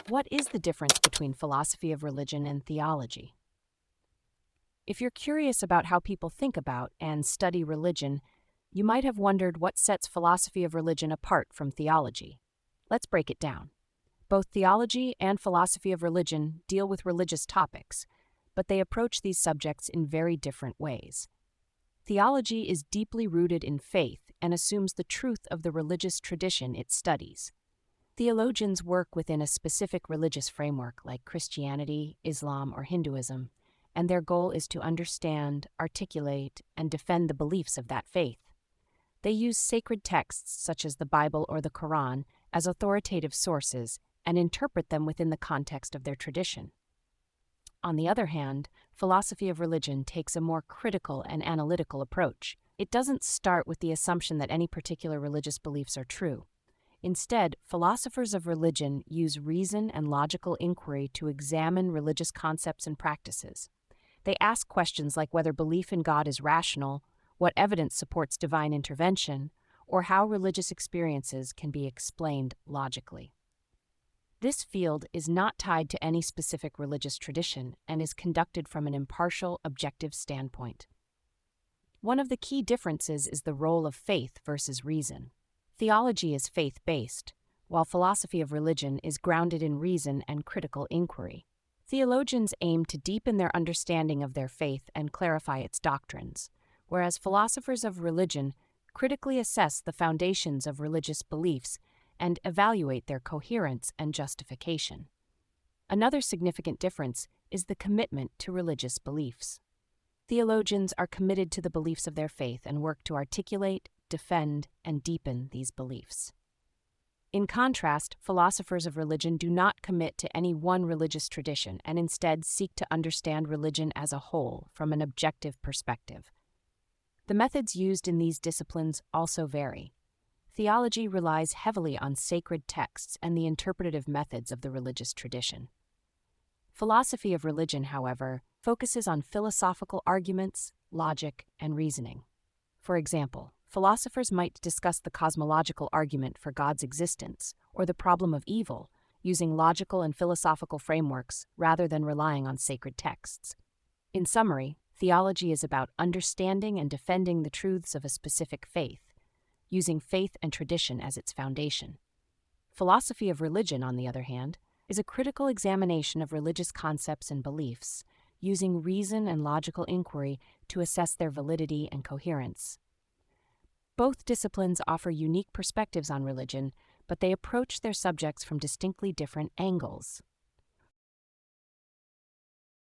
What is the difference between philosophy of religion and theology? If you're curious about how people think about and study religion, you might have wondered what sets philosophy of religion apart from theology. Let's break it down. Both theology and philosophy of religion deal with religious topics, but they approach these subjects in very different ways. Theology is deeply rooted in faith and assumes the truth of the religious tradition it studies. Theologians work within a specific religious framework like Christianity, Islam, or Hinduism, and their goal is to understand, articulate, and defend the beliefs of that faith. They use sacred texts such as the Bible or the Quran as authoritative sources and interpret them within the context of their tradition. On the other hand, philosophy of religion takes a more critical and analytical approach. It doesn't start with the assumption that any particular religious beliefs are true. Instead, philosophers of religion use reason and logical inquiry to examine religious concepts and practices. They ask questions like whether belief in God is rational, what evidence supports divine intervention, or how religious experiences can be explained logically. This field is not tied to any specific religious tradition and is conducted from an impartial, objective standpoint. One of the key differences is the role of faith versus reason. Theology is faith-based, while philosophy of religion is grounded in reason and critical inquiry. Theologians aim to deepen their understanding of their faith and clarify its doctrines, whereas philosophers of religion critically assess the foundations of religious beliefs and evaluate their coherence and justification. Another significant difference is the commitment to religious beliefs. Theologians are committed to the beliefs of their faith and work to articulate, defend, and deepen these beliefs. In contrast, philosophers of religion do not commit to any one religious tradition and instead seek to understand religion as a whole from an objective perspective. The methods used in these disciplines also vary. Theology relies heavily on sacred texts and the interpretative methods of the religious tradition. Philosophy of religion, however, focuses on philosophical arguments, logic, and reasoning. For example, philosophers might discuss the cosmological argument for God's existence or the problem of evil using logical and philosophical frameworks rather than relying on sacred texts. In summary, theology is about understanding and defending the truths of a specific faith, using faith and tradition as its foundation. Philosophy of religion, on the other hand, is a critical examination of religious concepts and beliefs, using reason and logical inquiry to assess their validity and coherence. Both disciplines offer unique perspectives on religion, but they approach their subjects from distinctly different angles.